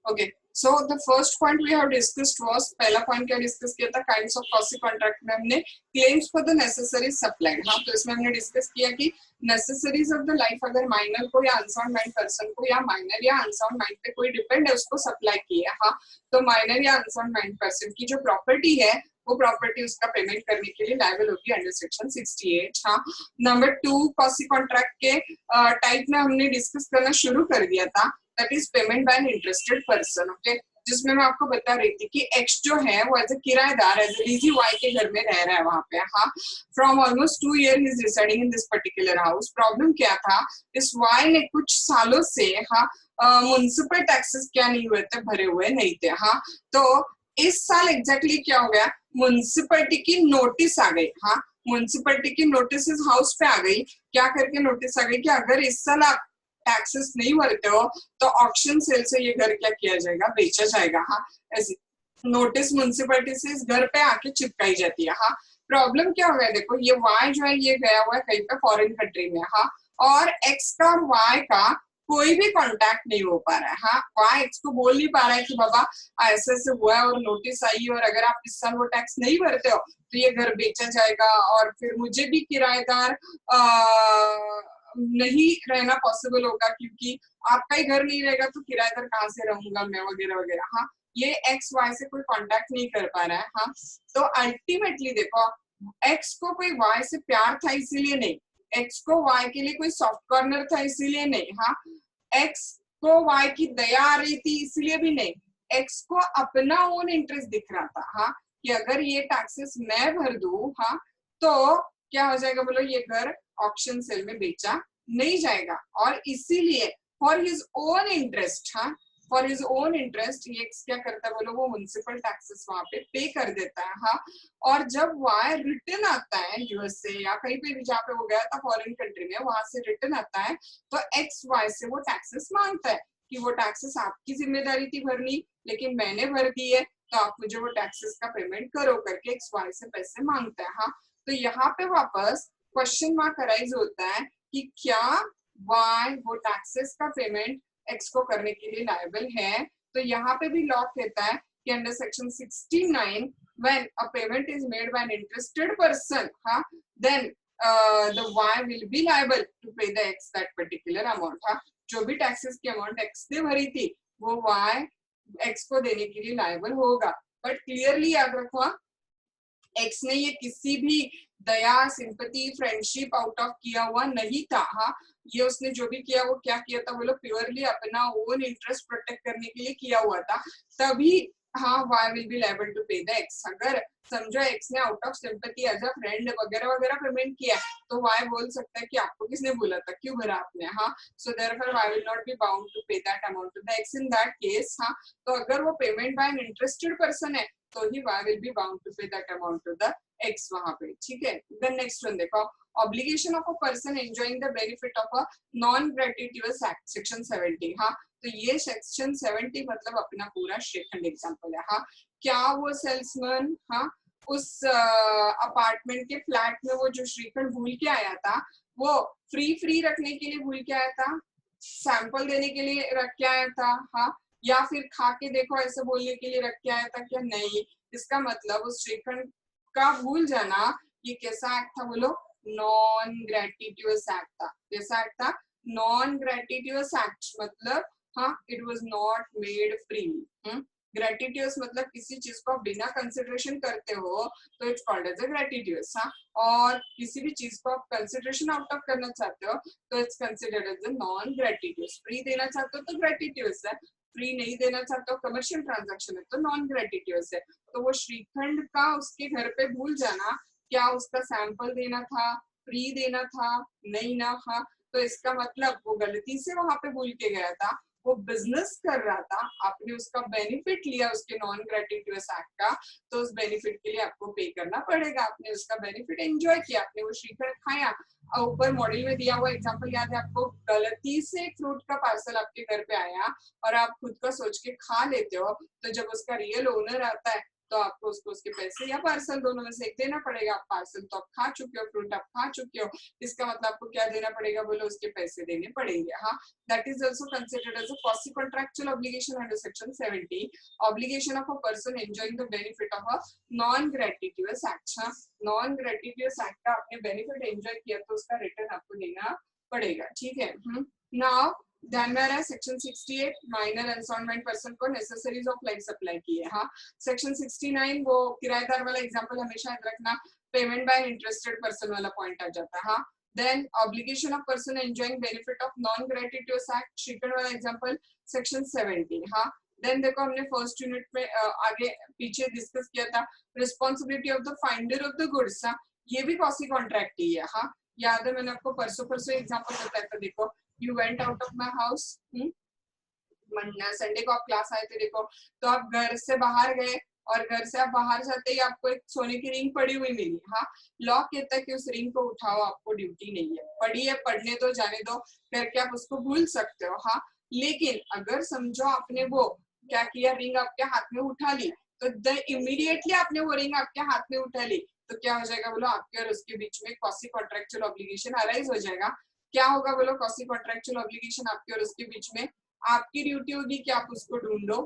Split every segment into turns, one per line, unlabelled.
Okay, so the first point we have discussed was, पहला पॉइंट क्या डिस्कस किया था, काइंड्स ऑफ कॉसी कॉन्ट्रैक्ट में हमने claims for the necessary supplied. हाँ, तो इसमें हमने डिस्कस किया कि नेसेसरीज ऑफ द लाइफ अगर माइनर को या अनसाउंड माइंड पर्सन को या माइनर या अनसाउंड माइंड पे कोई डिपेंड है उसको सप्लाई की है। हाँ, तो माइनर या अनसाउंड माइंड पर्सन की जो प्रॉपर्टी है वो प्रॉपर्टी उसका पेमेंट करने के लिए लायबल होगी अंडर सेक्शन 68। हाँ, नंबर 2 कॉसी कॉन्ट्रैक्ट के टाइप में हमने डिस्कस करना शुरू कर दिया था, that is payment by an interested person. Okay, जिसमें मैं आपको बता रही थी कि एक्स जो है वो एज ए किराएदार, एज ए लीजी वाई के घर में रह रहा है वहां पे। हाँ, from almost 2 year he is residing in this particular house. Problem क्या था, इस वाई ने कुछ सालों से हाँ म्युनिसिपल टैक्सेस क्या नहीं हुए थे, भरे हुए नहीं थे। हाँ, तो इस साल एग्जैक्टली क्या हो गया, म्युनिसिपलिटी की नोटिस आ गई। हाँ, म्युनिसिपलिटी की नोटिस इस हाउस पे आ गई। क्या करके नोटिस आ गई कि अगर इस साल आप टैक्सेस नहीं भरते हो तो ऑक्शन सेल से ये घर क्या किया जाएगा, बेचा जाएगा। हाँ, ऐसी नोटिस म्युनिसिपलिटी से इस घर पे आके चिपकाई जाती है। हाँ, प्रॉब्लम क्या हो गया, देखो ये वाई जो है ये गया हुआ है कहीं पे फॉरेन कंट्री में। हाँ, और एक्स का और वाई का कोई भी कांटेक्ट नहीं हो पा रहा है। हाँ, वाई एक्स को बोल नहीं पा रहा है कि बाबा ऐसे ऐसे हुआ है और नोटिस आई और अगर आप इस साल वो टैक्स नहीं भरते हो तो ये घर बेचा जाएगा और फिर मुझे भी किराएदार नहीं रहना पॉसिबल होगा, क्योंकि आपका ही घर नहीं रहेगा तो किराएदार कहाँ से रहूंगा मैं, वगैरह वगैरह। हाँ, ये एक्स वाई से कोई कांटेक्ट नहीं कर पा रहा है। हाँ, तो अल्टीमेटली देखो, एक्स को कोई वाई से प्यार था इसीलिए नहीं, एक्स को वाई के लिए कोई सॉफ्ट कॉर्नर था इसीलिए नहीं। हाँ, एक्स को वाई की दया आ रही थी इसलिए भी नहीं, एक्स को अपना ओन इंटरेस्ट दिख रहा था। हाँ, कि अगर ये टैक्सेस मैं भर दूं, हाँ, तो क्या हो जाएगा बोलो, ये घर ऑक्शन सेल में बेचा नहीं जाएगा। और इसीलिए फॉर हिज ओन इंटरेस्ट, हाँ, फॉर हिज ओन इंटरेस्ट ये क्या करता है बोलो, वो म्युनिसिपल टैक्सेस वहां पे कर देता है। हाँ, और जब वाई रिटर्न आता है यूएस से या कहीं पे भी जहाँ पे वो गया था फॉरेन कंट्री में, वहां से रिटर्न आता है तो एक्स वाई से वो टैक्सेस मांगता है कि वो टैक्सेस आपकी जिम्मेदारी थी भरनी लेकिन मैंने भर दी है तो आप मुझे वो टैक्सेस का पेमेंट करो करके एक्स वाई से पैसे मांगता है। हाँ, तो यहाँ पे वापस क्वेश्चन मार्क अराइज होता है कि क्या वाई वो टैक्सेस का पेमेंट एक्स को करने के लिए लायबल है। तो यहाँ पे भी लॉ कहता है कि under section 69 when a payment is made by an interested person, then the Y will be liable to pay the X that particular amount। जो भी टैक्सेस की अमाउंट एक्स ने भरी थी वो Y एक्स को देने के लिए लायबल होगा। बट क्लियरली याद रखो, एक्स ने ये किसी भी दया, सिंपैथी, फ्रेंडशिप आउट ऑफ किया हुआ नहीं था। हाँ, ये उसने जो भी किया वो क्या किया था बोलो, प्योरली अपना ओन इंटरेस्ट प्रोटेक्ट करने के लिए किया हुआ था। तभी हाँ, Y will be liable to pay the X. अगर समझो एक्स ने out of sympathy as a friend वगैरह वगैरह पेमेंट किया तो वाई बोल सकता है कि आपको किसने बोला था, क्यों भरा आपने। हाँ, so therefore Y will not be bound to pay that amount to the X in that case. हाँ, तो अगर वो payment by an interested person है तो ही Y will be bound to pay that amount to the X वहां पे। ठीक है, देन नेक्स्ट वन देखो, obligation of a person enjoying the benefit of a non gratuitous act, section 70। हाँ, तो ये सेक्शन 70 मतलब अपना पूरा श्रीखंड एग्जांपल है। हाँ, क्या वो सेल्समैन हाँ उस अपार्टमेंट के फ्लैट में वो जो श्रीखंड भूल के आया था वो फ्री रखने के लिए भूल के आया था, सैंपल देने के लिए रख के आया था, हाँ, या फिर खा के देखो ऐसे बोलने के लिए रख के आया था, क्या नहीं। इसका मतलब उस श्रीखंड का भूल जाना ये कैसा एक्ट था बोलो, नॉन ग्रेटिट्यूअस एक्ट था। कैसा एक्ट था, नॉन ग्रेटिट्यूअस एक्ट। मतलब हाँ, it was not made free. Gratuitous मतलब किसी चीज को आप बिना कंसिडरेशन करते हो तो इट्स कॉल्ड एज अ ग्रेटिट्यूअस। हाँ, और किसी भी चीज को आप कंसिडरेशन आउट ऑफ करना चाहते हो तो it's considered as a non gratuitous. Free देना चाहते हो तो ग्रेटिट्यूअस है, फ्री नहीं देना चाहते हो कमर्शियल ट्रांजैक्शन है तो नॉन ग्रेटिट्यूअस है। तो वो श्रीखंड का उसके घर पे भूल जाना, क्या उसका सैंपल देना था, फ्री देना था, नहीं ना। हाँ, तो इसका मतलब वो गलती से वहां पे भूल के गया था, वो बिजनेस कर रहा था, आपने उसका बेनिफिट लिया उसके नॉन ग्रेटिट्यूअस एक्ट का, तो उस बेनिफिट के लिए आपको पे करना पड़ेगा। आपने उसका बेनिफिट एंजॉय किया, आपने वो श्रीखंड खाया। ऊपर मॉडल में दिया हुआ एग्जांपल याद है आपको, गलती से फ्रूट का पार्सल आपके घर पे आया और आप खुद का सोच के खा लेते हो, तो जब उसका रियल ओनर आता है तो आपको उसको उसके पैसे या पार्सल दोनों में से एक देना पड़ेगा। आप पार्सल तो आप खा चुके हो, फ्रूट आप खा चुके हो, इसका मतलब आपको क्या देना पड़ेगा, बोलो उसके पैसे देने पड़ेंगे। हाँ, that is also considered as a quasi contractual obligation under section 70, obligation of a person enjoying the benefit of a non gratuitous act. हाँ, नॉन ग्रेटिट्यूअस एक्ट का आपने बेनिफिट एंजॉय किया तो उसका रिटर्न आपको देना पड़ेगा। ठीक है। नाउ ध्यान में आ रहा है सेक्शन 68 माइनर इंस्टॉलमेंट पर्सन को नेसेसरीज ऑफ लाइफ सप्लाई की है। हाँ, सेक्शन 69 वो किराएदार वाला एग्जांपल हमेशा याद रखना, पेमेंट बाय इंटरेस्टेड पर्सन वाला पॉइंट आ जाता है। हाँ, then obligation of person enjoying benefit of non gratuitous act, शिकन वाला एग्जांपल सेक्शन 70। हाँ, देन देखो हमने फर्स्ट यूनिट में आगे पीछे डिस्कस किया था responsibility of the finder of the goods. हाँ, ये भी क्वासी कॉन्ट्रैक्ट ही है। हाँ, याद है मैंने आपको परसों एग्जांपल बताया था। देखो, you went out of my house, Sunday को आप क्लास आए थे, देखो तो आप घर से बाहर गए और घर से आप बाहर जाते ही आपको एक सोने की रिंग पड़ी हुई मिली। हाँ, लॉ कहता है कि उस रिंग को उठाओ, आपको ड्यूटी नहीं है, पड़ी है पढ़ने दो, जाने दो करके आप उसको भूल सकते हो। हाँ, लेकिन अगर समझो आपने वो क्या किया, रिंग आपके हाथ में उठा ली, तो इमीडिएटली आपने वो रिंग आपके हाथ में उठा ली तो क्या हो जाएगा, बोलो आपके और उसके बीच में क्वासी कॉन्ट्रैक्चुअल ऑब्लिगेशन अराइज हो जाएगा। क्या होगा, बोलो क्वासी कॉन्ट्रैक्चुअल ऑब्लिगेशन आपके और उसके बीच में, आपकी ड्यूटी होगी कि आप उसको ढूंढो।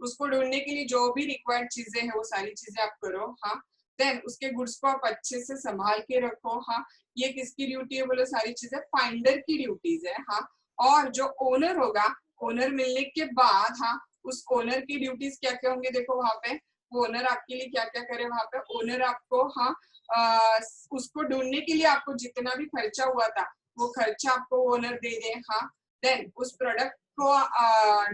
उसको ढूंढने के लिए जो भी रिक्वायर्ड चीजें हैं वो सारी चीजें आप करो। हाँ, देन उसके गुड्स को आप अच्छे से संभाल के रखो। हाँ, ये किसकी ड्यूटी है, बोलो सारी चीजें फाइंडर की ड्यूटीज है। हाँ, और जो ओनर होगा, ओनर मिलने के बाद, हाँ, उस ओनर की ड्यूटीज क्या क्या होंगे, देखो वहां पे वो ओनर आपके लिए क्या क्या करे। वहां पे ओनर आपको, हाँ, उसको ढूंढने के लिए आपको जितना भी खर्चा हुआ था वो खर्चा आपको ओनर दे दे। हाँ, देन उस प्रोडक्ट को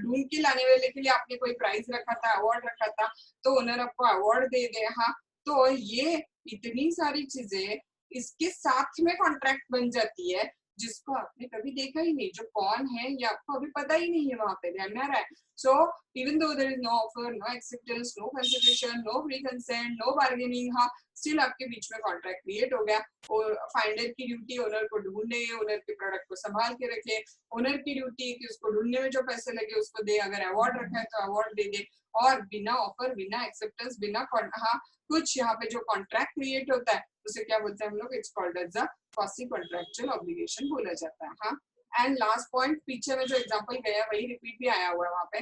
ढूंढ के लाने वाले के लिए आपने कोई प्राइज रखा था, अवार्ड रखा था, तो ओनर आपको अवार्ड दे दे। हाँ, तो ये इतनी सारी चीजें इसके साथ में कॉन्ट्रैक्ट बन जाती है जिसको आपने कभी देखा ही नहीं, जो कौन है ये आपको अभी पता ही नहीं है। वहां पे ध्यान में आ रहा है। So even though there is no offer, no acceptance, no consideration, no free consent, no bargaining, हाँ, स्टिल आपके बीच में कॉन्ट्रैक्ट क्रिएट हो गया। और फाइंडर की ड्यूटी ओनर को ढूंढने, ओनर के प्रोडक्ट को संभाल के रखे, ओनर की ड्यूटी कि उसको ढूंढने में जो पैसे लगे उसको दे, अगर अवार्ड रखा है तो अवार्ड दे दे, और बिना ऑफर, बिना एक्सेप्टेंस, बिना, हाँ, कुछ यहाँ पे जो कॉन्ट्रैक्ट क्रिएट होता है उसे क्या बोलते हैं हम लोग, it's called as a quasi contractual obligation बोला जाता है। हाँ, एंड लास्ट पॉइंट, पीछे में जो एग्जांपल गया वही रिपीट भी आया हुआ है वहां पे।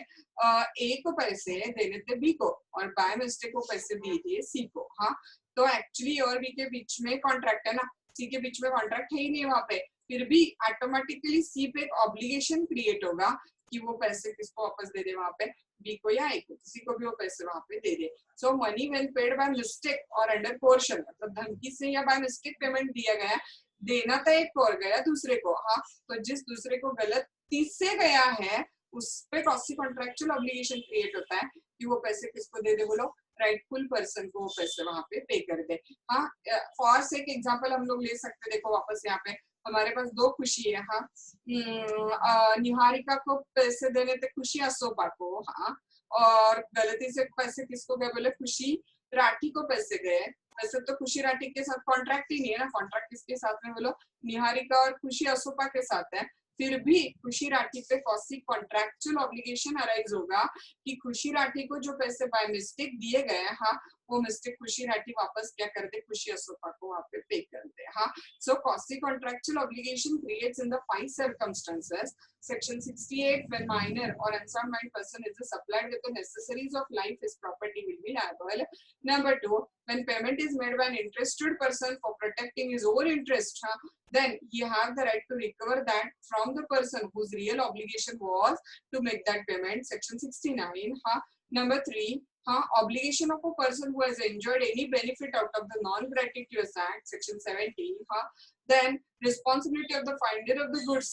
ए को पैसे देने थे बी को और बाय मिस्टेक को पैसे दिए थे सी को। हाँ, तो एक्चुअली और बी के बीच में कॉन्ट्रैक्ट है ना, सी के बीच में कॉन्ट्रैक्ट है ही नहीं वहां पे, फिर भी ऑटोमेटिकली सी पे एक ऑब्लिगेशन क्रिएट होगा कि वो पैसे किसको वापस दे दे, वहां पे बी को या ए को, किसी को भी वो पैसे वहां पे दे दे। So money when paid by mistake और अंडर कोर्शन, मतलब धमकी से या बाय मिस्टेक पेमेंट दिया गया, देना था एक को और गया दूसरे को। हाँ, तो जिस दूसरे को गलती से गया है उस पे क्वासी कॉन्ट्रैक्चुअल ऑब्लिगेशन क्रिएट होता है कि वो पैसे किसको दे दे, बोलो राइटफुल पर्सन को वो पैसे वहां पे पे कर दे। हाँ, फॉर सेक एग्जांपल हम लोग ले सकते, देखो वापस यहाँ पे हमारे पास दो खुशी है। हाँ, निहारिका को पैसे देने थे खुशी अशोका को। हाँ, और गलती से पैसे किसको गए, बोले खुशी राठी को पैसे गए। वैसे तो खुशी राठी के साथ कॉन्ट्रैक्ट ही नहीं है ना, कॉन्ट्रैक्ट किसके साथ में, बोलो निहारिका और खुशी अशोका के साथ है। फिर भी खुशी राठी पे क्वासी कॉन्ट्रैक्चुअल ऑब्लिगेशन अराइज होगा कि खुशी राठी को जो पैसे बाय मिस्टेक दिए गए, हाँ, वो मिस्टेक खुशी राठी वापस क्या कर दे, खुशी अशोका को वहां पे पे कर दे। हाँ, so quasi contractual obligation creates in the 5 circumstances. Section 68, when minor or unsound person is supplied with the necessaries of life, his property will be liable. Number 2, when payment is made by an interested person for protecting his own interest, then he have the right to recover that from the person whose real obligation was to make that payment. Section 69. Number 3, obligation of a person who has enjoyed any benefit out of the non-gratuitous act. Section 70. Then responsibility of the finder of the goods,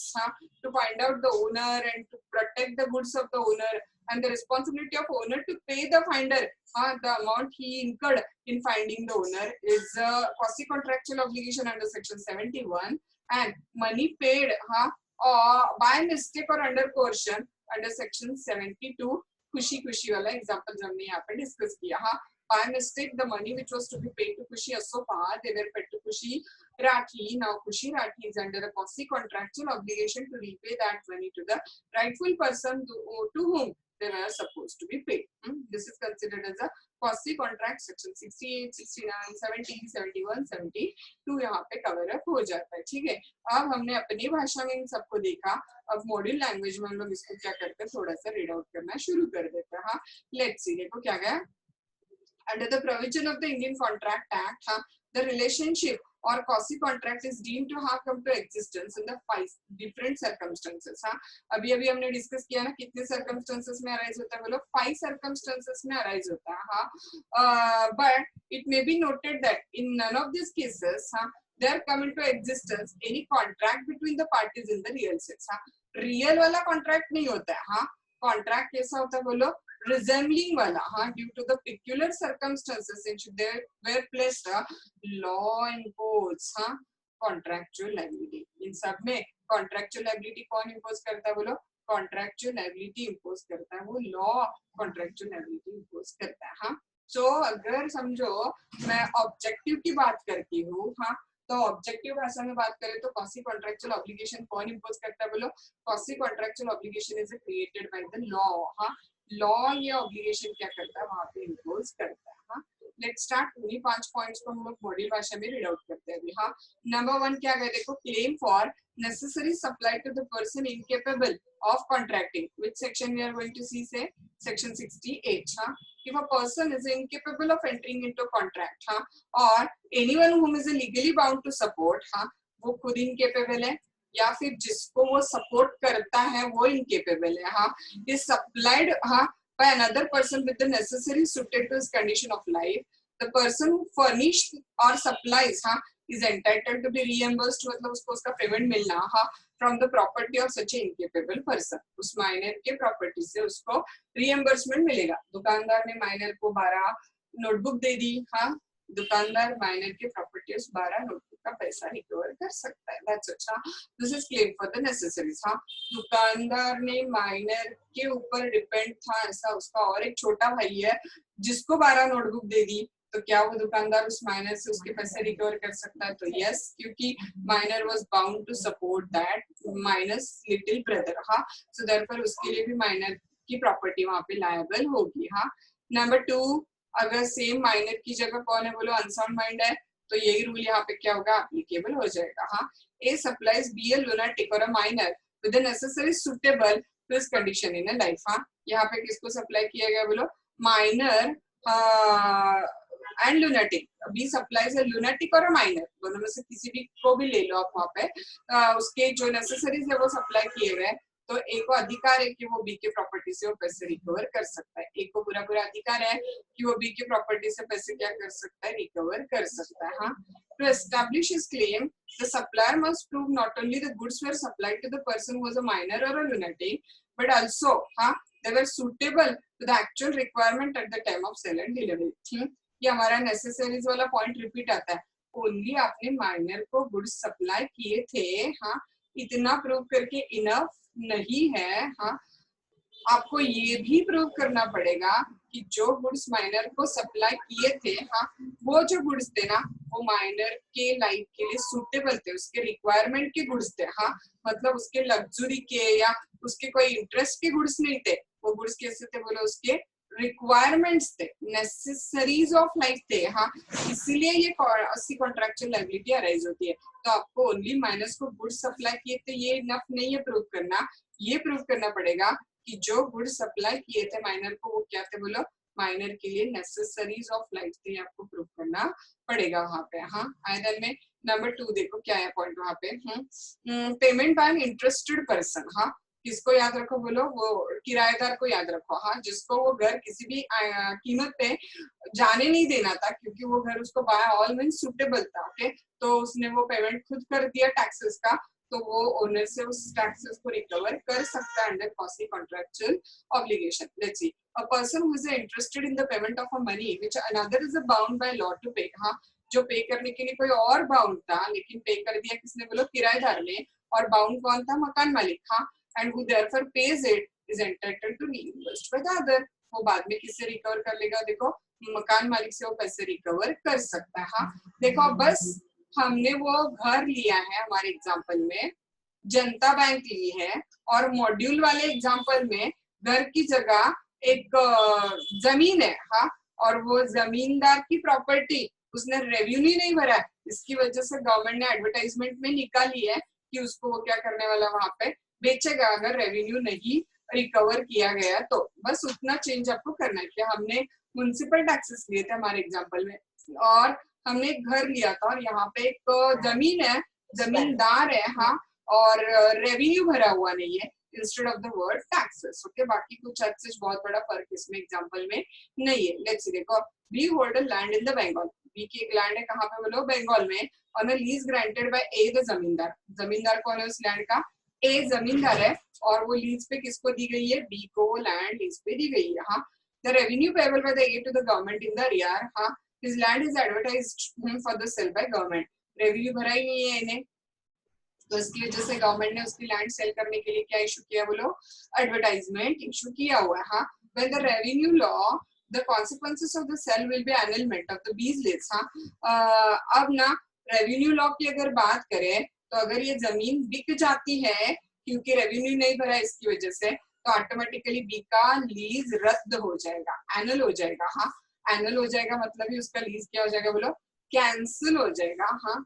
to find out the owner and to protect the goods of the owner, and the responsibility of owner to pay the finder the amount he incurred in finding the owner is a quasi contractual obligation under section 71. And money paid by mistake or under coercion under section 72. खुशी खुशी वाला example जो हमने यहाँ पे discuss किया। हाँ, by mistake the money which was to be paid to Kushi Asoka, they were paid to Kushi Rathi. Now Kushi Rathi is under a quasi contractual obligation to repay that money to the rightful person to whom they were supposed to be paid. This is considered as a quasi contract. Section 68, 69, 70, 71, 72 यहाँ पे cover up हो जाता है. ठीक है, अब हमने अपनी भाषा में इन सबको देखा. अब मॉड्यूल लैंग्वेज में हम लोग इसको क्या करते हैं, थोड़ा सा रीड आउट करना शुरू कर देते हैं. हाँ, लेट्स सी. देखो क्या गया. Under the provision of the Indian Contract Act, the relationship or quasi contract is deemed to have come to existence in the 5 different circumstances. हाँ, अभी हमने डिस्कस किया ना कितने circumstances में arise होता है, बोलो 5 circumstances में arise होता है. हाँ, but it may be noted that in none of these cases, हाँ, there come into existence any contract between the parties in the real sense. हाँ, real वाला contract नहीं होता है. हाँ, contract कैसा होता है बोलो, resembling वाला. हाँ, due to the peculiar circumstances in which there were placed law imposed. हाँ, contractual liability. इन सब में contractual liability कौन impose करता है बोलो, contractual liability impose करता है वो law contractual liability impose करता है. हाँ, so अगर समझो मैं objective की बात करती हूँ, हाँ, तो ऑब्जेक्टिव भाषा में बात करें तो क्वासी कॉन्ट्रेक्चुअल ऑब्लिगेशन कौन इंपोज करता है बोलो, quasi contractual obligation is created by the law. हाँ, लॉ ये ऑब्लिगेशन क्या करता है वहां पे इंपोज करता है. हाँ, लेट्स स्टार्ट. उन्हीं 5 पॉइंट्स को हम लोग मॉड्यूल भाषा में रीड आउट करते हैं अभी. हाँ, नंबर 1 क्या है देखो, claim for necessary supply to the person incapable of contracting. Which section we are going to see? Say section 68. हाँ, if a person is incapable of entering into contract, हाँ, or anyone whom is legally bound to support, हाँ, वो खुद incapable है या फिर जिसको वो सपोर्ट करता है वो incapable है. हाँ, is supplied, हाँ, by another person with the necessary suited to his condition of life. The person who furnished or supplies, हाँ, is entitled to be reimbursed, मतलब उसको उसका पेमेंट मिलना. हाँ, from the property of such an incapable person. उस minor के property से उसको रिएम्बर्समेंट मिलेगा. दुकानदार ने माइनर को 12 नोटबुक दे दी. हाँ, दुकानदार माइनर के प्रॉपर्टी उस 12 नोटबुक का पैसा रिकवर कर सकता है. That's it. हाँ, this is claim for the necessaries. हाँ, दुकानदार ने माइनर के ऊपर डिपेंड था ऐसा उसका और एक छोटा भाई है जिसको 12 नोटबुक दे दी, तो क्या वो दुकानदार उस माइनर से उसके पैसे रिकवर कर सकता है? तो यस, क्योंकि minor was bound to support that minus little brother. हाँ, सो देयरफॉर उसके लिए भी माइनर की प्रॉपर्टी वहां पे लायबल होगी. हाँ, नंबर 2, अगर सेम माइनर की जगह कौन है बोलो, अनसाउंड माइंड है, तो यही रूल यहाँ पे क्या होगा, एप्लीकेबल हो जाएगा. हाँ, A supplies B a lunatic और a minor with the necessary suitable to his condition in a life. हाँ, यहाँ पे किसको सप्लाई किया गया बोलो, minor and lunatic. B supplies है लुनाटिक और माइनर, दोनों में से किसी भी को भी ले लो आप. वहाँ पे उसके जो नेसेसरीज है वो सप्लाई किए गए, तो ए को अधिकार है कि वो बी के प्रॉपर्टी से वो पैसे रिकवर कर सकता है. ए को पूरा अधिकार है कि वो बी के प्रॉपर्टी से पैसे क्या कर सकता है, रिकवर कर सकता है. हाँ, to establish his claim, the supplier must prove not only the goods were supplied to the person who was a minor or a lunatic, but also they were suitable to the actual requirement at the time of sale and delivery. ये हमारा necessaries वाला point repeat आता है. Only आपने minor को goods supply किए थे, हाँ, इतना प्रूव करके इनफ नहीं है. हाँ, आपको ये भी प्रूव करना पड़ेगा कि जो गुड्स माइनर को सप्लाई किए थे, हाँ, वो जो गुड्स थे ना वो माइनर के लाइफ के लिए सूटेबल थे, उसके रिक्वायरमेंट के गुड्स थे. हाँ, मतलब उसके लग्जरी के या उसके कोई इंटरेस्ट के गुड्स नहीं थे. वो गुड्स कैसे थे बोलो, उसके रिक्वायरमेंट्स थे, नेसेसरीज ऑफ लाइफ थे. हाँ, इसीलिए ये अस्सी कॉन्ट्रैक्चुअल लायबिलिटी अराइज होती है. तो आपको ओनली माइनर्स को गुड्स सप्लाई किए थे ये इनफ नहीं है प्रूव करना. ये प्रूव करना पड़ेगा कि जो गुड्स सप्लाई किए थे माइनर को वो क्या थे बोलो, माइनर के लिए नेसेसरीज ऑफ लाइफ थे. आपको प्रूव करना पड़ेगा वहां पे. हाँ, आइदर में नंबर 2 देखो क्या है पॉइंट वहां पे. Payment by an interested person. हाँ, किसको याद रखो बोलो, वो किराएदार को याद रखो. हाँ, जिसको वो घर किसी भी कीमत पे जाने नहीं देना था क्योंकि वो घर उसको बाय ऑल मींस सूटेबल था. ओके, तो उसने वो पेमेंट खुद कर दिया टैक्सेस का, तो वो ओनर से उस टैक्सेस को रिकवर कर सकता है under quasi contractual obligation. Let's see, a person who is interested in the payment of a money which another is bound by law to pay. हाँ, जो पे करने के लिए कोई और बाउंड था लेकिन पे कर दिया किसने बोलो, किराएदार ने, और बाउंड कौन था, मकान मालिक. हाँ, and who therefore pays it is entitled to reimbursed by the other. वो बाद में किससे रिकवर कर लेगा, देखो मकान मालिक से वो पैसे रिकवर कर सकता है. हाँ, देखो बस हमने वो घर लिया है हमारे एग्जांपल में, जनता बैंक ली है, और मॉड्यूल वाले एग्जांपल में घर की जगह एक जमीन है, हाँ, और वो जमींदार की प्रॉपर्टी उसने रेवेन्यू नहीं भरा है, इसकी वजह से गवर्नमेंट ने एडवर्टाइजमेंट में निकाली है कि उसको वो क्या करने वाला वहां पे बेचेगा अगर रेवेन्यू नहीं रिकवर किया गया। तो बस उतना चेंज आपको करना है कि हमने म्युनिसिपल टैक्सेस लिए थे हमारे एग्जाम्पल में, और हमने एक घर लिया था और यहाँ पे एक जमीन है, जमींदार है, हाँ, और रेवेन्यू भरा हुआ नहीं है instead of the word taxes. Okay, बाकी कुछ एक्सेस बहुत बड़ा फर्क इसमें एग्जांपल में नहीं है। लेट्स सी, देखो, we hold a land in the Bengal, B की एक लैंड है कहाँ पे बोलो, बंगाल में, on a lease granted by A the zamindar. Zamindar कौन है उस लैंड का, ए जमींदार है, और वो लीज पे किसको दी गई है, बी को वो लैंड लीज पे दी गई है। हाँ, the revenue payable by the A to the government in the rear, हाँ, his land is advertised for the sale by government. Revenue भरा ही नहीं है इन्हें, तो इसकी वजह से गवर्नमेंट ने उसकी लैंड सेल करने के लिए क्या इशू किया बोलो, एडवर्टाइजमेंट इशू किया हुआ है। हाँ, when the revenue law the consequences of the sale will be annulment of the B's lease. हाँ, अब ना रेवेन्यू लॉ की अगर बात करें तो अगर ये जमीन बिक जाती है क्योंकि रेवेन्यू नहीं भरा इसकी वजह से, तो ऑटोमेटिकली बी का लीज रद्द हो जाएगा, एनल हो जाएगा। हाँ, एनल हो जाएगा मतलब ही उसका लीज क्या हो जाएगा बोलो, कैंसिल हो जाएगा। हाँ,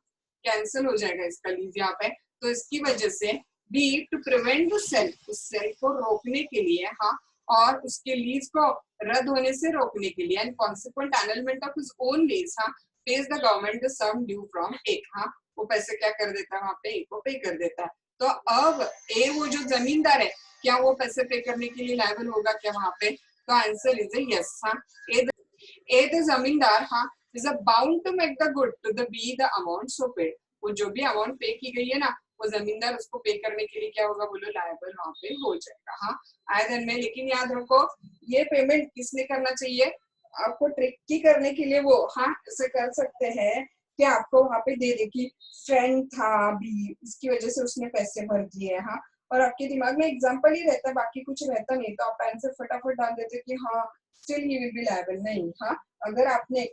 कैंसिल हो जाएगा इसका लीज यहाँ पे। तो इसकी वजह से B to prevent the sale, उस सेल को रोकने के लिए, हाँ, और उसके लीज को रद्द होने से रोकने के लिए, and consequent annulment of his own lease, हाँ, pays the government the sum due from A. हाँ, वो पैसे क्या कर देता है वहां पे, ए को पे कर देता है। तो अब ए वो जो जमींदार है, क्या वो पैसे पे करने के लिए लायबल होगा क्या वहां पे, तो आंसर इज यस। हाँ, ए द जमींदार, हाँ, is a bound to make the good to the be the amount so paid. वो जो भी अमाउंट पे की गई है ना, वो जमींदार उसको पे करने के लिए क्या होगा बोलो, लायबल वहां पे हो जाएगा। हाँ, आए दिन में, लेकिन याद रखो ये पेमेंट किसने करना चाहिए, आपको ट्रिकी करने के लिए वो, हाँ, ऐसे कर सकते हैं कि आपको वहां पे दे दे कि फ्रेंड था भी, इसकी वजह से उसने पैसे भर दिए। हाँ, और आपके दिमाग में एग्जाम्पल ही रहता है, बाकी कुछ रहता नहीं, तो आप आंसर फटाफट डाल देते कि हाँ still he will be liable. नहीं, हाँ, अगर आपने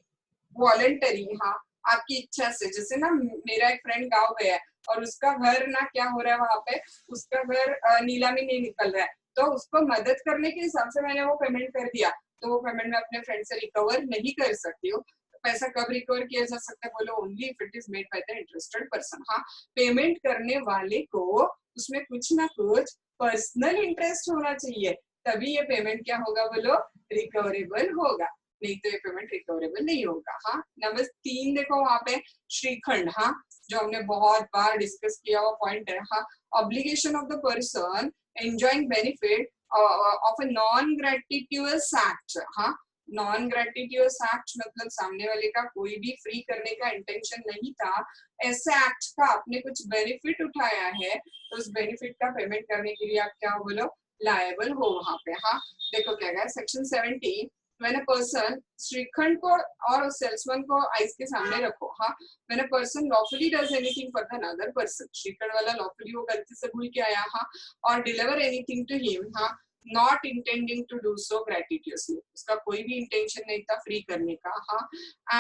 वॉलंटरी, हाँ, आपकी इच्छा से, जैसे ना मेरा एक फ्रेंड गांव गया है और उसका घर ना क्या हो रहा है वहां पे, उसका घर नीलामी नहीं निकल रहा है, तो उसको मदद करने के हिसाब से मैंने वो पेमेंट कर दिया, तो वो पेमेंट मैं अपने फ्रेंड से रिकवर नहीं कर सकती हूँ। पैसा कब रिकवर किया जा सकता है बोलो, only if it is made by the interested person. हाँ, पेमेंट करने वाले को उसमें कुछ ना कुछ पर्सनल इंटरेस्ट होना चाहिए, तभी ये पेमेंट क्या होगा बोलो, रिकवरेबल होगा, नहीं तो ये पेमेंट रिकवरेबल नहीं होगा। हाँ, नंबर 3 देखो वहां पे श्रीखंड, हाँ, जो हमने बहुत बार डिस्कस किया हुआ पॉइंट है। हाँ, obligation of the person enjoying benefit of a non gratuitous act. हाँ, नॉन ग्रेटिट्यूअस एक्ट मतलब सामने वाले का कोई भी फ्री करने का इंटेंशन नहीं था, ऐसे एक्ट का आपने कुछ बेनिफिट उठाया है, तो उस बेनिफिट का पेमेंट करने के लिए आप क्या हो बोलो, लायबल हो वहां पे। हाँ, देखो क्या है section 70, when a person, shrikhand को और सेल्समैन को आइस के सामने रखो। हाँ, when a person lawfully does anything for the another person, shrikhand वाला lawfully वो गलती से भूल के आया, हाँ, और deliver anything to him, हाँ, not intending to do so gratuitously, उसका कोई भी इंटेंशन नहीं था फ्री करने का। हाँ,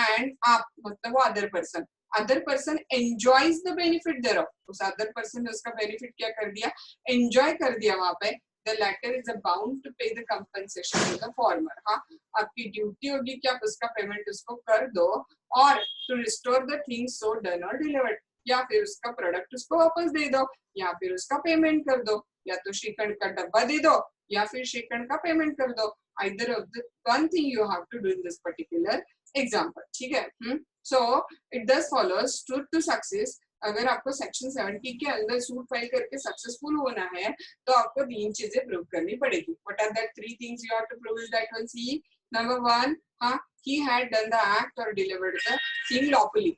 and आप मतलब वो other person enjoys the benefit thereof, उस अदर पर्सन ने उसका बेनिफिट क्या कर दिया, एंजॉय कर दिया वहां पे, the latter is bound to pay the compensation to the former। हाँ, आपकी ड्यूटी होगी कि आप उसका पेमेंट उसको कर दो, और to restore the things so done or delivered, या फिर उसका प्रोडक्ट उसको वापस दे दो, या फिर उसका पेमेंट कर दो, या तो श्रीखंड का डब्बा दे दो, या फिर श्रीखंड का पेमेंट कर दो। either of the one thing you have to do in this particular example। ठीक है, so it does follows to success, अगर आपको सेक्शन 70 के अंदर सूट फाइल करके सक्सेसफुल होना है तो आपको 3 चीजें प्रूव करनी पड़ेगी। What are that 3 things you have to prove is that one, see number 1, हाँ, he had done the act or delivered the thing lawfully,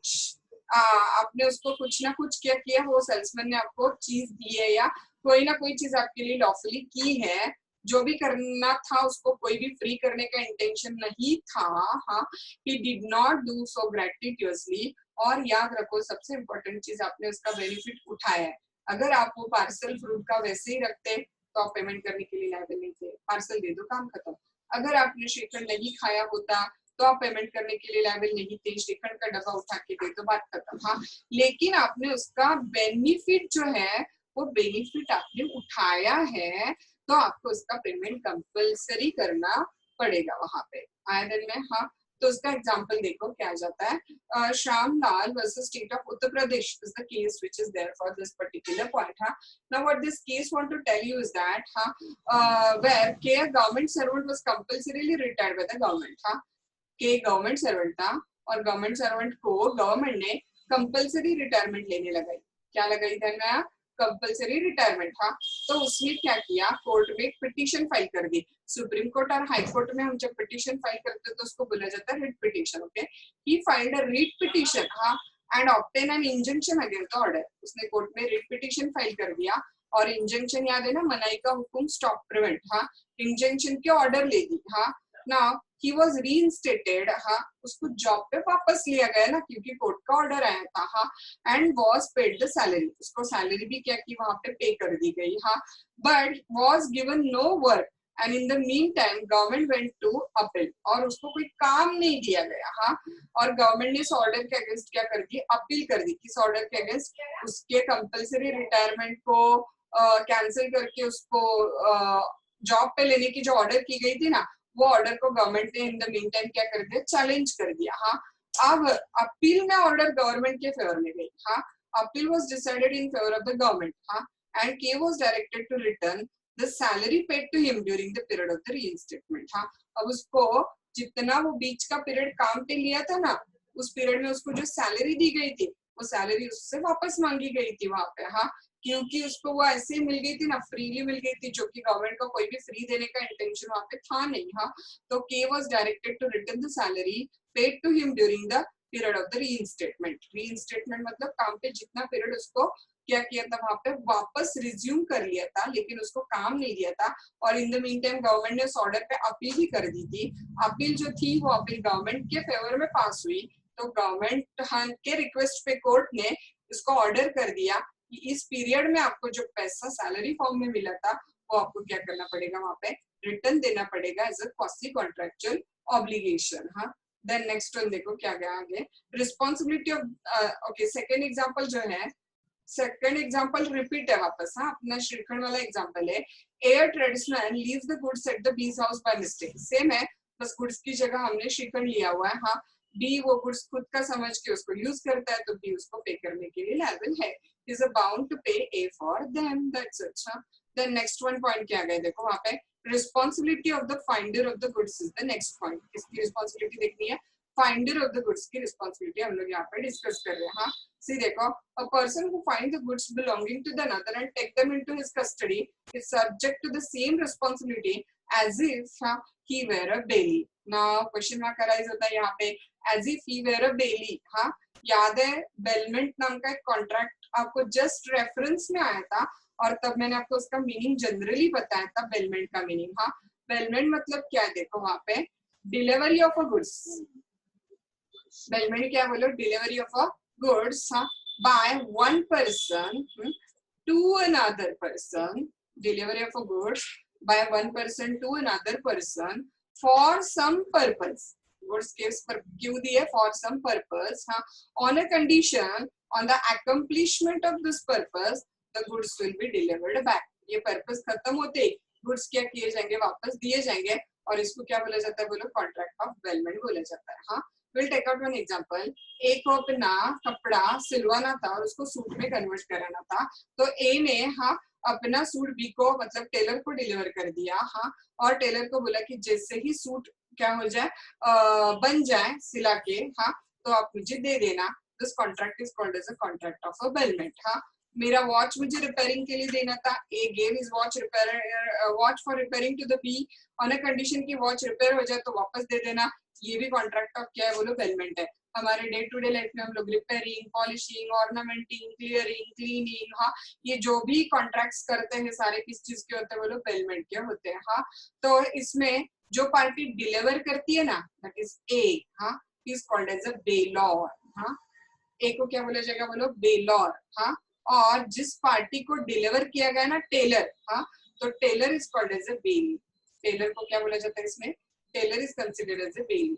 आपने उसको कुछ ना कुछ क्या किया, वो सेल्समैन ने आपको चीज दी है या कोई ना कोई चीज आपके लिए लॉफुली की है, जो भी करना था उसको कोई भी फ्री करने का इंटेंशन नहीं था। हाँ, he did not do so gratuitously, और याद रखो सबसे इम्पोर्टेंट चीज, आपने उसका बेनिफिट उठाया है। अगर आप वो पार्सल फ्रूट का वैसे ही रखते तो आप पेमेंट करने के लिए लायबल नहीं थे, पार्सल दे दो काम खत्म। अगर आपने श्रीखंड नहीं खाया होता तो आप पेमेंट करने के लिए लायबल नहीं थे, श्रीखंड का डब्बा उठा के दे दो, बात खत्म। हाँ, लेकिन आपने उसका बेनिफिट जो है वो बेनिफिट आपने उठाया है, तो आपको उसका पेमेंट कंपल्सरी करना पड़ेगा वहां पे। आए दिन में, हाँ। तो उसका एग्जांपल देखो क्या जाता है, Shyam Lal versus state of Uttar Pradesh is the case which is there for this particular point. हाँ, now what this case want to tell you is that, हाँ, where K a government servant was compulsorily retired by the government. हाँ, K government servant था और government servant को government ने compulsory retirement लेने लगाई। क्या लगाई था? Compulsory retirement. हाँ, तो उसने क्या किया, कोर्ट में एक पिटीशन फाइल कर दी। सुप्रीम कोर्ट और हाई कोर्ट में हम जब पिटीशन फाइल करते हैं तो उसको बोला जाता है writ petition. Okay, he filed a writ petition, हाँ, and obtain an injunction against the order. उसने कोर्ट में रिट पिटीशन फाइल कर दिया और इंजंक्शन याद है ना, मनाई का हुक्म, स्टॉप प्रिवेंट। हाँ, इंजंक्शन के ऑर्डर ले दी। हाँ, नाउ ही वाज रीइंस्टेटेड। हाँ, उसको जॉब पे वापस लिया गया ना, क्योंकि कोर्ट का ऑर्डर आया था। हाँ, and was paid the salary. उसको सैलरी भी क्या की वहां पे पे कर दी गई। हाँ, but was given no work and in the mean time government went to appeal. और उसको कोई काम नहीं दिया गया। हाँ, और गवर्नमेंट ने इस ऑर्डर के अगेंस्ट क्या कर दी, अपील कर दी। किस ऑर्डर के अगेंस्ट? उसके कंपल्सरी रिटायरमेंट को कैंसिल करके उसको जॉब पे लेने की जो ऑर्डर की गई थी ना, वो ऑर्डर को गवर्नमेंट ने इन द मीन टाइम क्या कर दिया, चैलेंज कर दिया। हाँ, अब अपील में ऑर्डर गवर्नमेंट के फेवर में गई। हाँ, appeal was decided in favour of the government. हाँ, and K was directed to return the salary paid to him during the period of the reinstatement. हाँ, अब उसको जितना वो बीच का पीरियड काम पे लिया था ना, उस पीरियड में उसको जो सैलरी दी गई थी, वो सैलरी उससे वापस मांगी गई थी वहां पे। हाँ, क्योंकि उसको वो ऐसे ही मिल गई थी ना, फ्रीली मिल गई थी, जो कि गवर्नमेंट का कोई भी फ्री देने का इंटेंशन वहां पे था नहीं। हाँ, तो K was directed to return the salary paid to him during the period of the reinstatement. Reinstatement मतलब काम पे जितना पीरियड उसको क्या किया था, वहां पे वापस रिज्यूम कर लिया था, लेकिन उसको काम नहीं दिया था। और इन द मीन टाइम गवर्नमेंट ने उस ऑर्डर पे अपील भी कर दी थी। अपील जो थी वो अपील गवर्नमेंट के फेवर में पास हुई। तो गवर्नमेंट के रिक्वेस्ट पे कोर्ट ने इसको ऑर्डर कर दिया कि इस पीरियड में आपको जो पैसा सैलरी फॉर्म में मिला था, वो आपको क्या करना पड़ेगा, वहां पे रिटर्न देना पड़ेगा as a quasi contractual obligation. हाँ, देन नेक्स्ट वन देखो क्या गया आगे, responsibility of, okay, second example जो है, सेकेंड एग्जाम्पल रिपीट है वापस। हाँ, अपना श्रीखंड वाला एग्जाम्पल है। Air traditional leaves the goods at the bees house by mistake. Same है, बस गुड्स की जगह हमने श्रीखंड लिया हुआ है। हाँ, बी वो गुड्स खुद का समझ के उसको यूज करता है, तो बी उसको पे करने के लिए लायबल है। इज बाउंड टू पे A for them, that's it. हाँ, देन नेक्स्ट वन पॉइंट क्या गया देखो वहां पे, responsibility of the finder of the goods is the next point. किसकी रिस्पॉन्सिबिलिटी देखनी है? फाइंडर ऑफ द गुड्स की रिस्पॉन्सिबिलिटी हम लोग यहाँ पे डिस्कस कर रहे हैं। हाँ, सी देखो, a person who finds the goods belonging to the another and take them into his custody is subject to the same responsibility as if he were a bailey. Now question mark arise होता है यहाँ पे, as if he were a bailey। हाँ, याद है bailment नाम का एक कॉन्ट्रैक्ट आपको जस्ट रेफरेंस में आया था, और तब मैंने आपको उसका मीनिंग जनरली बताया था, बेलमेंट का मीनिंग। हाँ, बेलमेंट मतलब क्या है देखो वहां पे, delivery of a goods. Bailment क्या बोलो, delivery of a goods by one person to another person, delivery of a goods by one person to another person for some purpose। goods gives पर क्यों दिए, for some purpose। हाँ, on a condition, on the accomplishment of this purpose the goods will be delivered back। ये purpose खत्म होते ही goods क्या किए जाएंगे, वापस दिए जाएंगे, और इसको क्या बोला जाता है, बोलो कॉन्ट्रैक्ट ऑफ बेलमेंट बोला जाता है। हाँ, will take out one example. एक को अपना कपड़ा सिलवाना था और उसको सूट में कन्वर्ट कराना था, तो ए ने हाँ अपना सूट बी को मतलब टेलर को डिलीवर कर दिया। हाँ, और टेलर को बोला कि जैसे ही सूट क्या हो जाए, बन जाए सिला के, हाँ, तो आप मुझे दे देना। This contract is called as a contract of a bailment. हाँ, मेरा वॉच मुझे रिपेयरिंग के लिए देना था, A gave his watch for repairing to the B on a condition की वॉच रिपेयर हो जाए तो वापस दे देना। ये भी कॉन्ट्रैक्ट ऑफ क्या है, बोलो बेलमेंट है। हमारे डे टू डे लाइफ में हम लोग रिपेयरिंग, पॉलिशिंग, ऑर्नामेंटिंग, क्लियरिंग, क्लीनिंग, हाँ, ये जो भी कॉन्ट्रैक्ट्स करते हैं सारे किस चीज के होते हैं, बोलो बेलमेंट के होते हैं। हाँ, तो इसमें जो पार्टी डिलीवर करती है ना, दैट इज ए। हाँ, इज कॉल्ड एज अ बेलॉर। हाँ, ए को क्या बोला जाएगा, बोलो बेलॉर। हाँ, और जिस पार्टी को डिलीवर किया गया ना, टेलर। हाँ, तो tailor is called as a bailee. Tailor को क्या बोला जाता है इसमें, tailor is considered as a bailee.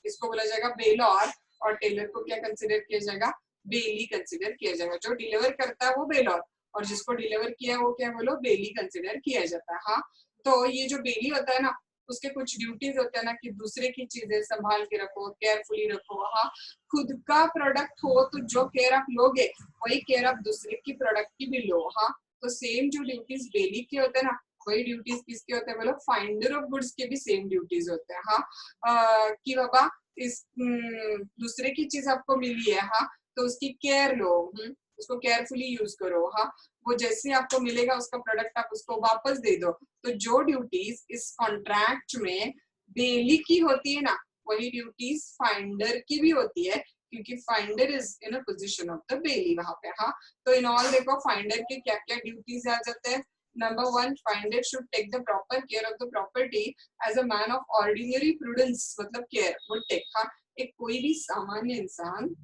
इसको बोला जाएगा बेलॉर, और टेलर को क्या कंसिडर किया जाएगा, बेली कंसिडर किया जाएगा। जो डिलीवर करता है वो बेलॉर, और जिसको डिलीवर किया वो क्या बोलो बेली कंसिडर किया जाता है। हाँ, तो ये जो बेली होता है ना, उसके कुछ ड्यूटीज होते हैं ना कि दूसरे की चीजें संभाल के रखो, केयरफुली रखो। हाँ, खुद का प्रोडक्ट हो तो जो केयर आप लोगे वही केयर आप दूसरे की प्रोडक्ट की भी लो। हाँ, तो सेम जो ड्यूटीज बेली के होते हैं ना, वही ड्यूटीज किसके होते हैं बोलो, फाइंडर ऑफ गुड्स के भी सेम ड्यूटीज होते हैं। हाँ, कि बाबा इस दूसरे की चीज आपको मिली है, हाँ, तो उसकी केयर लो, उसको केयरफुली यूज करो। हाँ, वो जैसे आपको मिलेगा उसका प्रोडक्ट आप उसको वापस दे दो। तो जो ड्यूटीज इस कॉन्ट्रैक्ट में बेली की होती है ना, वही ड्यूटीज फाइंडर की भी होती है, क्योंकि finder is in a position of the belly वहां पे। हाँ, तो इन ऑल देखो फाइंडर के क्या क्या ड्यूटीज आ जाते हैं। Number 1, finder should take the proper care of the property as a man of ordinary prudence, मतलब केयर वुड टेक। हाँ, एक कोई भी सामान्य इंसान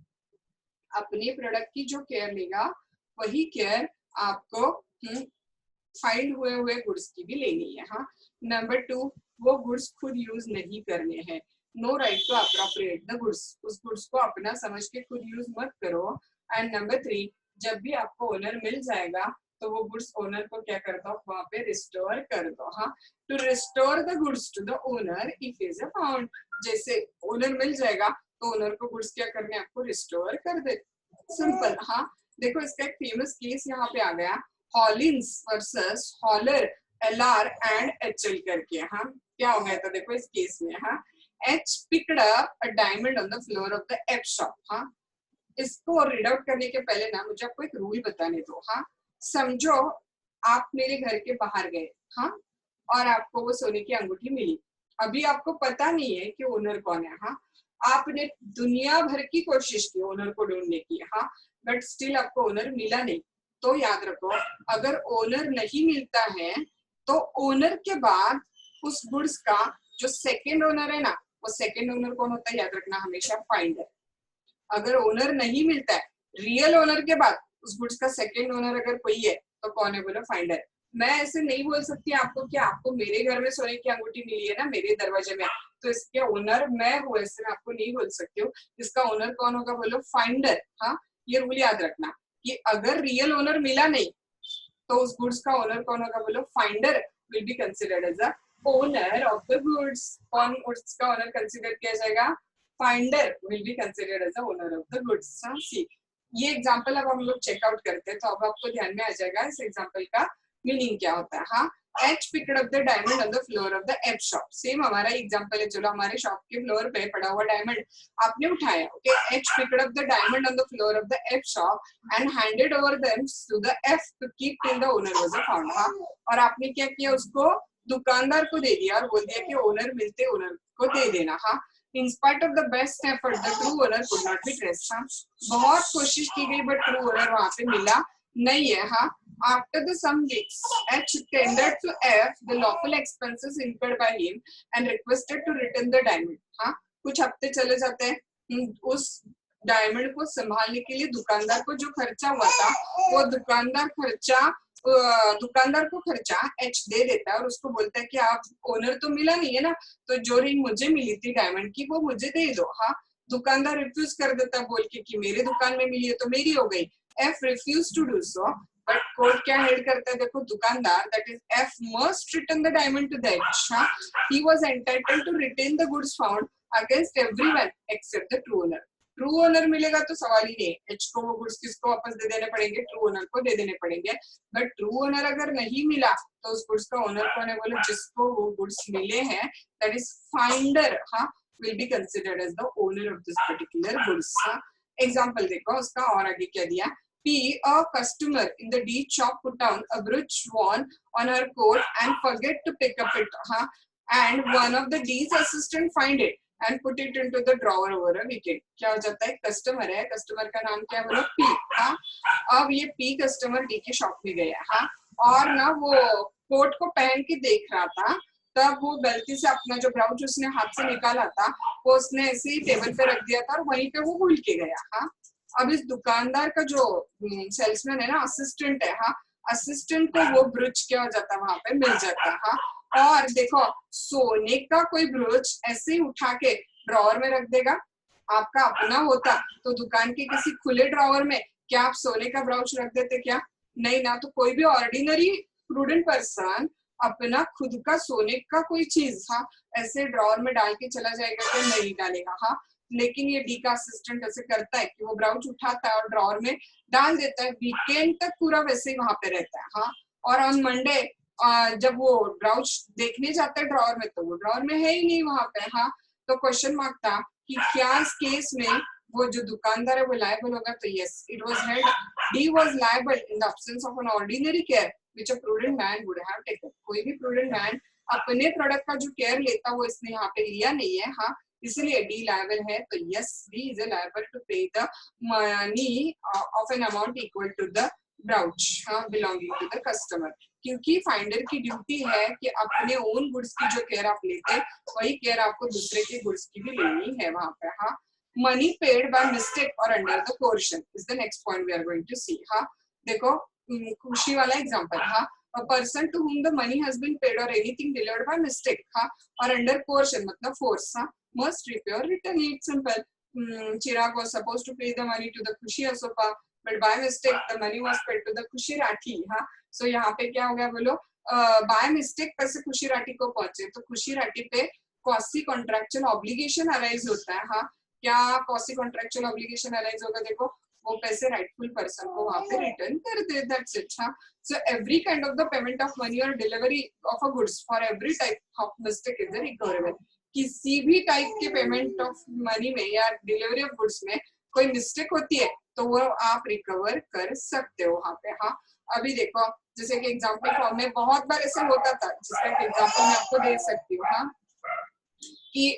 अपने प्रोडक्ट की जो केयर लेगा वही केयर आपको फाइल हुए गुड्स की भी लेनी है। हाँ, नंबर 2, वो गुड्स खुद यूज नहीं करने हैं। No right to appropriate the goods, उस गुड्स को अपना समझ के खुद यूज मत करो। एंड नंबर 3, जब भी आपको ओनर मिल जाएगा तो वो गुड्स ओनर को क्या कर दो, वहां पे रिस्टोर कर दो। हाँ, to restore the goods to the owner if is a found, जैसे ओनर मिल जाएगा तो ओनर को गुड्स क्या करने, आपको रिस्टोर कर दे, सिंपल। हाँ, देखो इसका एक फेमस केस यहाँ पे आ गया, Hollins versus Fowler LR and HL करके। हाँ, क्या हो गया था देखो इस केस में। हाँ, H picked up a diamond on the floor of the F shop। हाँ, इसको रीड आउट करने के पहले ना मुझे आपको एक रूल बताने दो। हाँ, समझो आप मेरे घर के बाहर गए, हाँ, और आपको वो सोने की अंगूठी मिली। अभी आपको पता नहीं है कि ओनर कौन है। हाँ, आपने दुनिया भर की कोशिश की ओनर को ढूंढने की। हाँ, बट स्टिल आपको ओनर मिला नहीं। तो याद रखो, अगर ओनर नहीं मिलता है तो ओनर के बाद उस गुड्स का जो सेकंड ओनर है ना, वो सेकंड ओनर कौन होता है, याद रखना हमेशा फाइंडर। अगर ओनर नहीं मिलता है, रियल ओनर के बाद उस गुड्स का सेकंड ओनर अगर कोई है तो कौन है बोलो, फाइंडर। मैं ऐसे नहीं बोल सकती आपको कि आपको मेरे घर में सोने की अंगूठी मिली है ना मेरे दरवाजे में, तो इसके ओनर मैं हूँ, ऐसे मैं आपको नहीं बोल सकती हूँ। इसका ओनर कौन होगा बोलो, फाइंडर। हाँ, ये रूल याद रखना कि अगर रियल ओनर मिला नहीं तो उस गुड्स का ओनर कौन होगा बोलो, finder will be considered as a owner of the goods. कौन गुड्स का ओनर कंसिडर किया जाएगा, finder will be considered as a owner of the goods. See, ये एग्जांपल अब हम लोग चेकआउट करते हैं तो अब आपको ध्यान में आ जाएगा इस एग्जांपल का मीनिंग क्या होता है। हाँ, H picked up the diamond on the floor of the F shop। Same हमारा एग्जांपल है, चलो हमारे शॉप के फ्लोर पे पड़ा हुआ डायमंड आपने उठाया। Okay, H picked up the diamond on the floor of the F shop and handed over them to the F to keep till the owner was found। हाँ, और आपने क्या किया, उसको दुकानदार को दे दिया और बोल दिया कि ओनर मिलते ओनर को दे देना। हाँ, In spite of the best effort, the true owner could not be traced। हाँ, बहुत कोशिश की गई बट ट्रू ओनर वहां पे मिला नहीं है। हाँ, after the some weeks, H tendered to F the lawful expenses incurred by him and requested to return the diamond। हाँ, कुछ हफ्ते चले जाते हैं, उस डायमंड को संभालने के लिए दुकानदार को जो खर्चा हुआ था वो दुकानदार को खर्चा H दे देता है और उसको बोलता है कि आप ओनर तो मिला नहीं है ना, तो जो रिंग मुझे मिली थी डायमंड की वो मुझे दे दो। हाँ, दुकानदार रिफ्यूज कर देता है बोल के कि मेरे दुकान में मिली है तो मेरी हो गई। F refused to do so, but court क्या हेड करता है देखो, दुकानदार that is F must return the diamond to the H। हाँ, he was entitled to retain the goods found against everyone except the true owner। True owner मिलेगा तो सवाल ही नहीं, एच को वो गुड्स किसको वापस दे देने पड़ेंगे, ट्रू ओनर को दे देने पड़ेंगे। बट ट्रू ओनर अगर नहीं मिला तो उस गुड्स का ओनर कौन है बोलो, जिसको वो गुड्स मिले हैं दैट इज फाइंडर। हाँ, will be considered as the owner of this particular goods. हाँ, एग्जांपल देखो उसका और आगे क्या दिया, P, a customer in the deed shop put down a brooch worn on her coat and forget to pick up it। हाँ, and one of the D's assistant find it and put it into the drawer over a weekend। क्या हो जाता है, customer है, customer का नाम क्या है बोलो, P। हाँ, अब ये P कस्टमर D के शॉप में गया। हाँ, और ना वो कोट को पहन के देख रहा था, तब वो गलती से अपना जो ब्राउच उसने हाथ से निकाला था वो उसने ऐसे ही टेबल पे रख दिया था और वहीं पे वो भूल के गया। हाँ, अब इस दुकानदार का जो सेल्समैन है ना, असिस्टेंट है, हाँ, असिस्टेंट को वो ब्रूच क्या हो जाता है वहां पे मिल जाता है। हाँ, और देखो सोने का कोई ब्रूच ऐसे ही उठा के ड्रॉवर में रख देगा, आपका अपना होता तो दुकान के किसी खुले ड्रॉवर में क्या आप सोने का ब्राउच रख देते क्या, नहीं ना, तो कोई भी ऑर्डिनरी प्रूडेंट पर्सन अपना खुद का सोने का कोई चीज हाँ ऐसे ड्रॉर में डाल के चला जाएगा क्या? नहीं डालेगा हाँ। लेकिन ये डी का असिस्टेंट ऐसे करता है कि वो ब्राउच उठाता है और ड्रॉर में डाल देता है, वीकेंड तक पूरा वैसे ही वहां पे रहता है हाँ। और ऑन मंडे जब वो ब्राउच देखने जाता है ड्रॉर में तो वो ड्रॉर में है ही नहीं वहां पे हाँ। तो क्वेश्चन मार्क था कि क्या इस केस में वो जो दुकानदार है वो लायबल होगा? तो yes, it was held D was liable in the absence of an ordinary care which a prudent man would have taken. कोई भी प्रूडेंट मैन अपने प्रोडक्ट का जो केयर लेता वो इसने यहाँ पे लिया नहीं है हाँ, इसलिए डी लायबल है। तो yes, D is liable to pay the money of an amount equal to the brooch हाँ बिलोंगिंग टू द कस्टमर, क्योंकि फाइंडर की ड्यूटी है कि अपने ओन गुड्स की जो केयर आप लेते हैं वही केयर आपको दूसरे के गुड्स की भी लेनी है वहां पे हाँ। मनी पेड बाय मिस्टेक और under the coercion is the next point we are going to see हाँ। देखो खुशी वाला एग्जांपल हाँ, a person to whom the money has been paid or anything delivered by mistake हाँ or under coercion मतलब force हाँ must repay or return it. Simple. Chirag was supposed to pay the money to the Khushi Asoka but by mistake the money was paid to the Khushi Rathi हाँ। So यहाँ पे क्या हो गया बोलो, by mistake पैसे खुशी राठी को पहुंचे तो खुशी राठी पे quasi contractual obligation arise होता है हाँ। क्या quasi contractual obligation arise होगा? देखो वो पैसे राइटफुल पर्सन को वहां पे रिटर्न कर दे, दैट्स इट हाँ। So every kind of the payment of money or delivery of a goods for every type of mistake is recoverable. किसी भी टाइप के पेमेंट ऑफ मनी में या डिलीवरी ऑफ गुड्स में कोई मिस्टेक होती है तो वो आप रिकवर कर सकते हो वहां पे हाँ। अभी देखो जैसे कि एग्जांपल फॉर्म में बहुत बार ऐसे होता था, जिसका एग्जांपल मैं आपको दे सकती हूँ हाँ, कि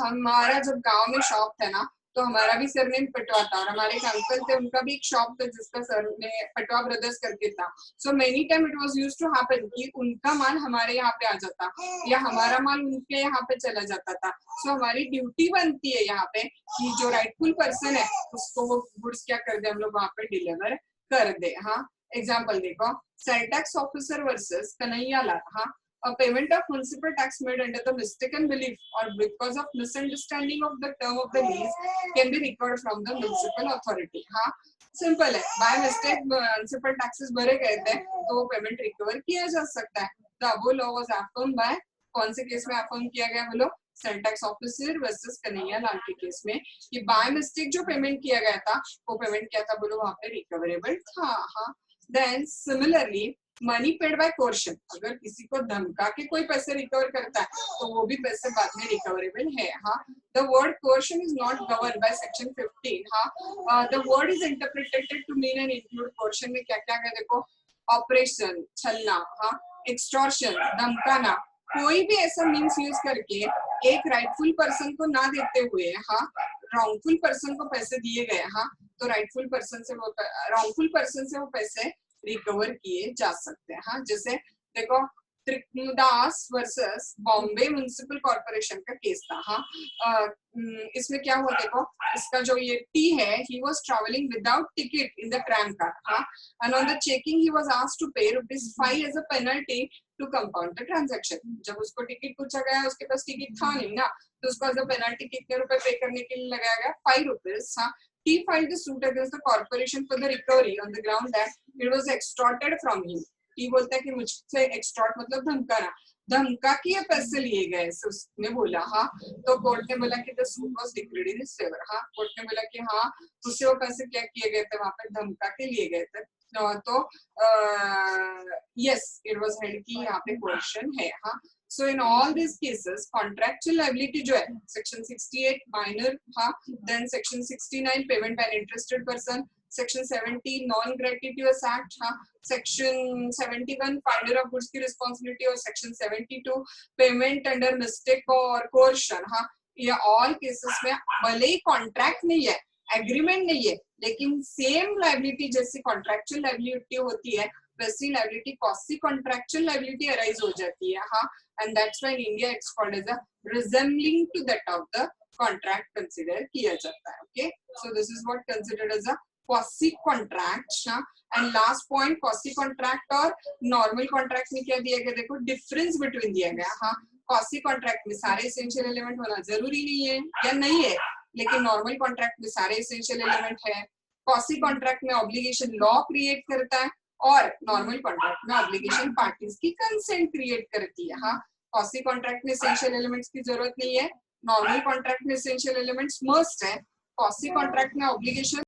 हमारा जब गांव में शॉप था ना तो हमारा भी सरनेम पटवा था और हमारे एक अंकल थे उनका भी एक शॉप था जिसका सरनेम पटवा ब्रदर्स करके था। So many time it was used to happen कि उनका माल हमारे यहाँ पे आ जाता या हमारा माल उनके यहाँ पे चला जाता था। सो हमारी ड्यूटी बनती है यहाँ पे कि जो राइटफुल पर्सन है उसको वो गुड्स क्या कर दे, हम लोग वहां पे डिलीवर कर दे हाँ। एग्जाम्पल देखो, sale tax officer versus Kanhaiya Lal हाँ। A payment of municipal tax made under the mistaken belief or because of misunderstanding of the term of the lease can be recovered from the municipal authority हाँ। Simple है, by mistake municipal taxes भरे गए थे तो वो payment recover किया जा सकता है। The above law was affirmed by, कौन से केस में अफर्म किया गया बोलो? Sale tax officer versus Kanhaiya Lal के केस में कि बाय मिस्टेक जो पेमेंट किया गया था वो पेमेंट क्या था बोलो, वहां पे रिकवरेबल था हाँ। Then similarly money paid by coercion, अगर किसी को धमका के कोई पैसे रिकवर करता है तो वो भी पैसे बाद में रिकवरेबल है हाँ। The word coercion is not govern by section 15 हाँ। The word is interpreted to mean and include coercion में क्या क्या है देखो, ऑपरेशन छलना हाँ, एक्सटॉर्शन धमकाना, कोई भी ऐसा मीन्स यूज करके एक राइटफुल पर्सन को ना देते हुए हाँ रॉन्गफुल पर्सन को पैसे दिए गए हाँ, तो राइटफुल पर्सन से वो रॉन्गफुल पर्सन से वो पैसे रिकवर किए जा सकते हैं हाँ। जैसे देखो त्रिकदास वर्सेस बॉम्बे म्युनिसिपल कॉर्पोरेशन का केस था हाँ। इसमें क्या हुआ देखो, इसका जो ये टी है, he was traveling without ticket in the tram car हाँ, and on the checking he was asked to pay ₹5 as a penalty to compound the transaction। जब उसको टिकट पूछा गया उसके पास टिकट था नहीं ना, तो उसको एज अ पेनल्टी कितने रुपए पे करने के लिए लगाया गया? ₹5 हाँ। He filed the suit against the corporation for the recovery on the ground that it was extorted from him। He बोलता है कि मुझसे extort मतलब धमकाना, धमका के ये पैसे लिए गए, उसने बोला हाँ। तो कोर्ट ने बोला कि the suit was declared in his favor हाँ। कोर्ट ने बोला कि हाँ उससे वो पैसे क्या किए गए थे, वहां पे धमका के लिए गए थे। तो yes, it was held कि यहाँ पे क्वेश्चन है हाँ। So in all these cases, contractual liability जो है section 68 minor हाँ, then section 69 payment by an interested person, section 70 non-gratuitous act हाँ, section 71 finder of goods की responsibility और section 72 payment under mistake और coercion हाँ। ये all cases में भले ही contract नहीं है, agreement नहीं है, लेकिन same liability जैसी contractual liability होती है वैसी liability quasi contractual liability arise हो जाती है हाँ। And that's why in India it's called as a resembling to that of the contract consider किया जाता है। Okay, so this is what considered as a quasi contract हाँ। And last point, quasi contract और normal contract में क्या दिया गया देखो, difference between दिया गया हाँ। quasi contract में सारे essential element होना जरूरी नहीं है या नहीं है, लेकिन normal contract में सारे essential element है। quasi contract में obligation law create करता है और नॉर्मल कॉन्ट्रैक्ट में ऑब्लिगेशन पार्टीज की कंसेंट क्रिएट करती है। हाँ, क्वासी कॉन्ट्रैक्ट में एसेंशियल एलिमेंट्स की जरूरत नहीं है, नॉर्मल कॉन्ट्रैक्ट में एसेंशियल एलिमेंट्स मस्ट है। क्वासी कॉन्ट्रैक्ट में ऑब्लिगेशन